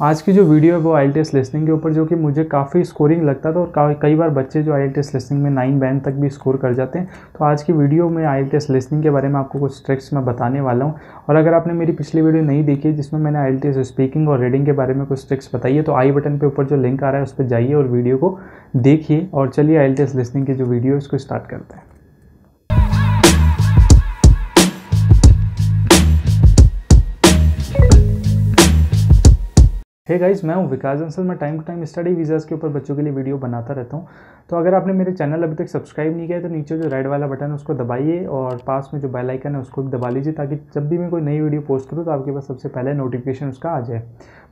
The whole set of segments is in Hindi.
आज की जो वीडियो है वो IELTS लिसनिंग के ऊपर, जो कि मुझे काफ़ी स्कोरिंग लगता था और कई बार बच्चे जो IELTS लिसनिंग में 9 बैंड तक भी स्कोर कर जाते हैं। तो आज की वीडियो में IELTS लिसनिंग के बारे में आपको कुछ ट्रिक्स मैं बताने वाला हूं। और अगर आपने मेरी पिछली वीडियो नहीं देखी है जिसमें मैंने IELTS स्पीकिंग और रीडिंग के बारे में कुछ ट्रिक्स बताई है, तो आई बटन पर ऊपर जो लिंक आ रहा है उस पर जाइए और वीडियो को देखिए। और चलिए IELTS लिसनिंग की जो वीडियो है उसको स्टार्ट करते हैं। हे गाइस, मैं हूं विकास अंसल। मैं time to time study visas के ऊपर बच्चों के लिए वीडियो बनाता रहता हूं। तो अगर आपने मेरे चैनल अभी तक सब्सक्राइब नहीं किया है तो नीचे जो रेड वाला बटन है उसको दबाइए और पास में जो बेल आइकन है उसको भी दबा लीजिए, ताकि जब भी मैं कोई नई वीडियो पोस्ट करूँ तो आपके पास सबसे पहले नोटिफिकेशन उसका आ जाए।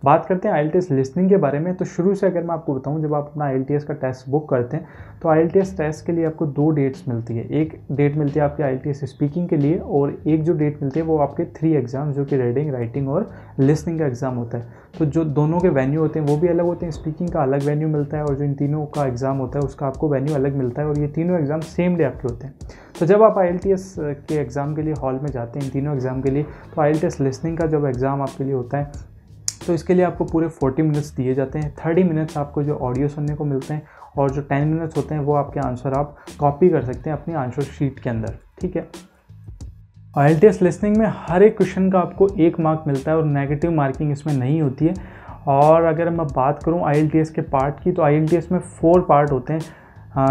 बात करते हैं IELTS लिसनिंग के बारे में। तो शुरू से अगर मैं आपको बताऊँ, जब आप अपना IELTS का टेस्ट बुक करते हैं तो IELTS टेस्ट के लिए आपको 2 डेट्स मिलती है। एक डेट मिलती है आपके IELTS स्पीकिंग के लिए और एक जो डेट मिलती है वो आपके 3 एग्जाम, जो कि रीडिंग, राइटिंग और लिसनिंग का एग्ज़ाम होता है। तो जो दोनों के वेन्यू होते हैं वो भी अलग होते हैं। स्पीकिंग का अलग वेन्यू मिलता है और जो इन तीनों का एग्ज़ाम होता है उसका आपको वेन्यू अलग मिलता है, और ये तीनों एग्ज़ाम सेम डे आपके होते हैं। तो जब आप IELTS के एग्ज़ाम के लिए हॉल में जाते हैं इन तीनों एग्ज़ाम के लिए, तो IELTS लिसनिंग का जब एग्ज़ाम आपके लिए होता है तो इसके लिए आपको पूरे 40 मिनट्स दिए जाते हैं। 30 मिनट्स आपको जो ऑडियो सुनने को मिलते हैं और जो 10 मिनट्स होते हैं वो आपके आंसर आप कॉपी कर सकते हैं अपनी आंसर शीट के अंदर, ठीक है। IELTS लिसनिंग में हर एक क्वेश्चन का आपको 1 मार्क मिलता है और नेगेटिव मार्किंग इसमें नहीं होती है। और अगर मैं बात करूं IELTS के पार्ट की, तो IELTS में 4 पार्ट होते हैं।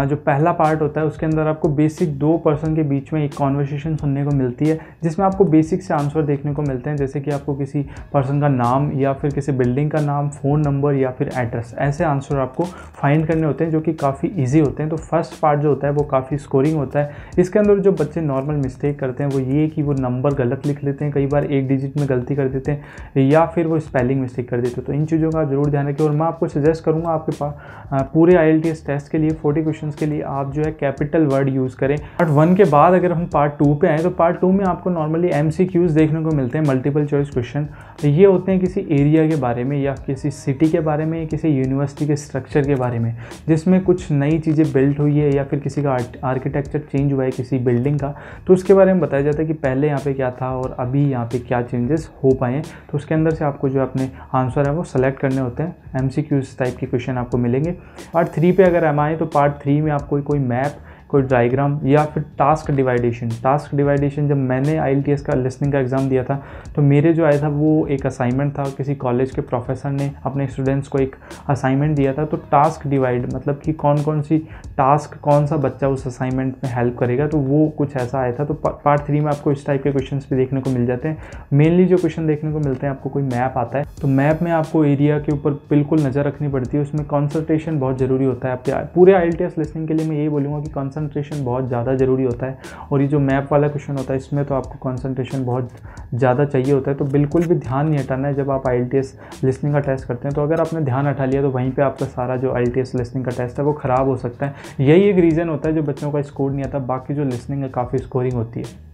जो पहला पार्ट होता है उसके अंदर आपको बेसिक 2 पर्सन के बीच में एक कॉन्वर्सेशन सुनने को मिलती है, जिसमें आपको बेसिक से आंसर देखने को मिलते हैं, जैसे कि आपको किसी पर्सन का नाम या फिर किसी बिल्डिंग का नाम, फ़ोन नंबर या फिर एड्रेस, ऐसे आंसर आपको फाइंड करने होते हैं जो कि काफ़ी ईजी होते हैं। तो फर्स्ट पार्ट जो होता है वो काफ़ी स्कोरिंग होता है। इसके अंदर जो बच्चे नॉर्मल मिस्टेक करते हैं वो ये कि वो नंबर गलत लिख लेते हैं, कई बार 1 डिजिट में गलती कर देते हैं या फिर वो स्पेलिंग मिस्टेक कर देते हैं। तो इन चीज़ों का जरूर ध्यान रखें। और मैं आपको सजेस्ट करूँगा आपके पास पूरे IELTS टेस्ट के लिए 40 क्वेश्चन के लिए आप जो है कैपिटल वर्ड यूज़ करें। पार्ट 1 के बाद अगर हम पार्ट 2 पे आए तो पार्ट 2 में आपको नॉर्मली MCQs देखने को मिलते हैं, मल्टीपल चॉइस क्वेश्चन। तो ये होते हैं किसी एरिया के बारे में या किसी सिटी के बारे में या किसी यूनिवर्सिटी के स्ट्रक्चर के बारे में, जिसमें कुछ नई चीज़ें बिल्ड हुई है या फिर किसी का आर्किटेक्चर चेंज हुआ है किसी बिल्डिंग का, तो उसके बारे में बताया जाता है कि पहले यहाँ पे क्या था और अभी यहाँ पे क्या चेंजेस हो पाए हैं। तो उसके अंदर से आपको जो अपने आंसर है वो सेलेक्ट करने होते हैं। MCQs टाइप के क्वेश्चन आपको मिलेंगे। पार्ट 3 पे अगर हम आए तो पार्ट 3 में आपको कोई मैप, कोई डायग्राम या फिर टास्क डिवाइडेशन जब मैंने IELTS का लिसनिंग का एग्ज़ाम दिया था तो मेरे जो आया था वो एक असाइनमेंट था। किसी कॉलेज के प्रोफेसर ने अपने स्टूडेंट्स को एक असाइनमेंट दिया था। तो टास्क डिवाइड मतलब कि कौन कौन सी टास्क कौन सा बच्चा उस असाइनमेंट में हेल्प करेगा, तो वो कुछ ऐसा आया था। तो पार्ट 3 में आपको इस टाइप के क्वेश्चन भी देखने को मिल जाते हैं। मेनली जो क्वेश्चन देखने को मिलते हैं, आपको कोई मैप आता है तो मैप में आपको एरिया के ऊपर बिल्कुल नज़र रखनी पड़ती है। उसमें कॉन्सनट्रेशन बहुत ज़रूरी होता है। आपके पूरे IELTS लिसनिंग के लिए मैं यही बोलूँगा कि कॉन्सनट्रेशन बहुत ज़्यादा ज़रूरी होता है। और ये जो मैप वाला क्वेश्चन होता है इसमें तो आपको कॉन्सनट्रेशन बहुत ज़्यादा चाहिए होता है। तो बिल्कुल भी ध्यान नहीं हटाना है जब आप IELTS लिसनिंग का टेस्ट करते हैं। तो अगर आपने ध्यान हटा लिया तो वहीं पे आपका सारा जो IELTS लिसनिंग का टेस्ट है वो ख़राब हो सकता है। यही एक रीज़न होता है जो बच्चों का स्कोर नहीं आता। बाकी जो लिसनिंग है काफ़ी स्कोरिंग होती है।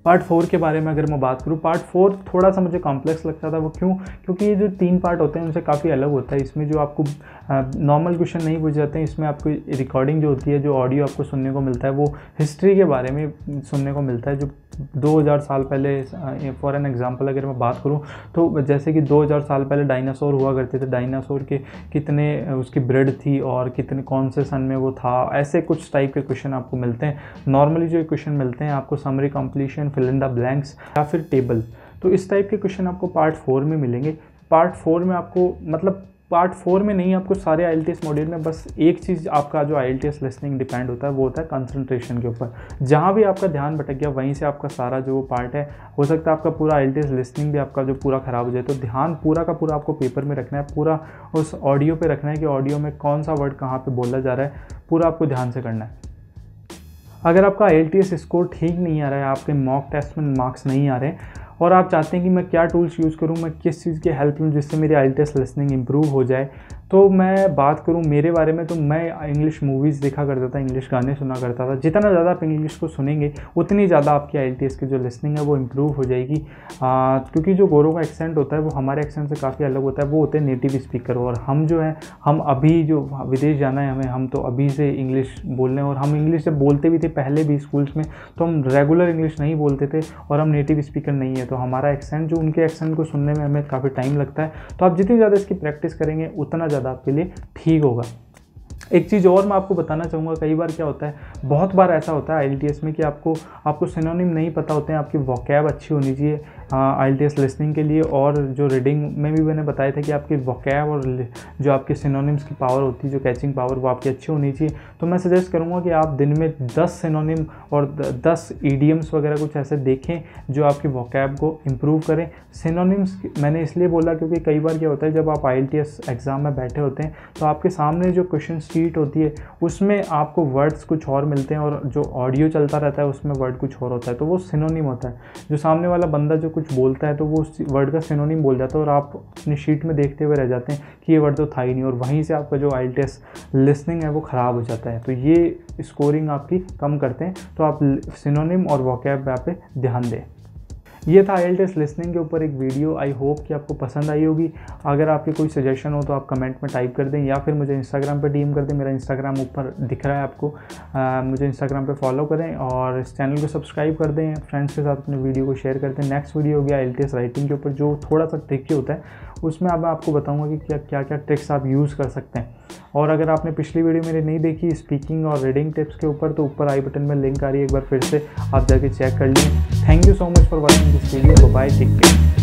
पार्ट 4 के बारे में अगर मैं बात करूँ, पार्ट 4 थोड़ा सा मुझे कॉम्प्लेक्स लगता था। वो क्यों? क्योंकि ये जो 3 पार्ट होते हैं उनसे काफ़ी अलग होता है। इसमें जो आपको नॉर्मल क्वेश्चन नहीं पूछ जाते हैं, इसमें आपको रिकॉर्डिंग जो होती है, जो ऑडियो आपको सुनने को मिलता है वो हिस्ट्री के बारे में सुनने को मिलता है, जो 2000 साल पहले। फॉर एन एग्जांपल अगर मैं बात करूं तो जैसे कि 2000 साल पहले डायनासोर हुआ करते थे। डायनासोर के कितने उसकी ब्रीड थी और कितने कौन से सन में वो था, ऐसे कुछ टाइप के क्वेश्चन आपको मिलते हैं। नॉर्मली जो क्वेश्चन मिलते हैं आपको summary completion, fill in the blanks या फिर टेबल, तो इस टाइप के क्वेश्चन आपको पार्ट 4 में मिलेंगे। पार्ट 4 में आपको मतलब पार्ट 4 में नहीं, आपको सारे IELTS मॉड्यूल में बस एक चीज़ आपका जो IELTS लिसनिंग डिपेंड होता है वो होता है कंसंट्रेशन के ऊपर। जहाँ भी आपका ध्यान भटक गया वहीं से आपका सारा जो पार्ट है, हो सकता है आपका पूरा IELTS लिसनिंग भी आपका जो पूरा ख़राब हो जाए। तो ध्यान पूरा का पूरा आपको पेपर में रखना है, पूरा उस ऑडियो पे रखना है कि ऑडियो में कौन सा वर्ड कहाँ पे बोला जा रहा है, पूरा आपको ध्यान से करना है। अगर आपका IELTS स्कोर ठीक नहीं आ रहा है, आपके मॉक टेस्ट में मार्क्स नहीं आ रहे हैं और आप चाहते हैं कि मैं क्या टूल्स यूज़ करूं, मैं किस चीज़ की हेल्प लूं जिससे मेरी IELTS लिसनिंग इंप्रूव हो जाए, तो मैं बात करूँ मेरे बारे में, तो मैं इंग्लिश मूवीज़ देखा करता था, इंग्लिश गाने सुना करता था। जितना ज़्यादा आप इंग्लिश को सुनेंगे उतनी ज़्यादा आपकी IELTS की जो लिसनिंग है वो इम्प्रूव हो जाएगी। क्योंकि जो गोरों का एक्सेंट होता है वो हमारे एक्सेंट से काफ़ी अलग होता है। वो होते हैं नेटिव स्पीकर, और हम जो है, हम अभी जो विदेश जाना है हमें, हम तो अभी से इंग्लिश बोल रहे हैं। और हम इंग्लिश जब बोलते भी थे पहले भी स्कूल्स में, तो हम रेगुलर इंग्लिश नहीं बोलते थे, और हम नेटिव स्पीकर नहीं है, तो हमारा एक्सेंट जो उनके एक्सेंट को सुनने में हमें काफ़ी टाइम लगता है। तो आप जितनी ज़्यादा इसकी प्रैक्टिस करेंगे उतना ज़्यादा आपके लिए ठीक होगा। एक चीज़ और मैं आपको बताना चाहूँगा, कई बार क्या होता है, बहुत बार ऐसा होता है IELTS में कि आपको सिनोनिम नहीं पता होते हैं, आपकी वोकैब अच्छी होनी चाहिए IELTS लिसनिंग के लिए। और जो रीडिंग में भी मैंने बताया था कि आपकी वोकैब और जो आपके सिनोनिम्स की पावर होती है, जो कैचिंग पावर, वो आपकी अच्छी होनी चाहिए। तो मैं सजेस्ट करूँगा कि आप दिन में 10 सिनोनिम और 10 ईडियम्स वगैरह कुछ ऐसे देखें जो आपकी वोकैब को इम्प्रूव करें। सिनोनिम्स मैंने इसलिए बोला क्योंकि कई बार क्या होता है, जब आप IELTS एग्ज़ाम में बैठे होते हैं तो आपके सामने जो क्वेश्चन शीट होती है उसमें आपको वर्ड्स कुछ और मिलते हैं, और जो ऑडियो चलता रहता है उसमें वर्ड कुछ और होता है, तो वो सिनोनिम होता है। जो सामने वाला बंदा जो कुछ बोलता है तो वो उस वर्ड का सिनोनिम बोल जाता है, और आप अपनी शीट में देखते हुए रह जाते हैं कि ये वर्ड तो था ही नहीं, और वहीं से आपका जो IELTS लिसनिंग है वो ख़राब हो जाता है। तो ये स्कोरिंग आपकी कम करते हैं। तो आप सिनोनिम और वोकैब पे ध्यान दें। ये था IELTS लिसनिंग के ऊपर एक वीडियो। आई होप कि आपको पसंद आई होगी। अगर आपके कोई सजेशन हो तो आप कमेंट में टाइप कर दें, या फिर मुझे इंस्टाग्राम पे DM कर दें। मेरा इंस्टाग्राम ऊपर दिख रहा है आपको। मुझे इंस्टाग्राम पे फॉलो करें और इस चैनल को सब्सक्राइब कर दें। फ्रेंड्स के साथ अपने वीडियो को शेयर कर दें। नेक्स्ट वीडियो हो गया IELTS राइटिंग के ऊपर, जो थोड़ा सा ट्रिकी होता है। उसमें अब मैं आपको बताऊँगा कि क्या क्या ट्रिक्स आप यूज़ कर सकते हैं। और अगर आपने पिछली वीडियो मेरी नहीं देखी स्पीकिंग और रीडिंग टिप्स के ऊपर, तो ऊपर आई बटन में लिंक आ रही है, एक बार फिर से आप जाके चेक कर लीजिए। Thank you so much for watching this video. Bye, take care.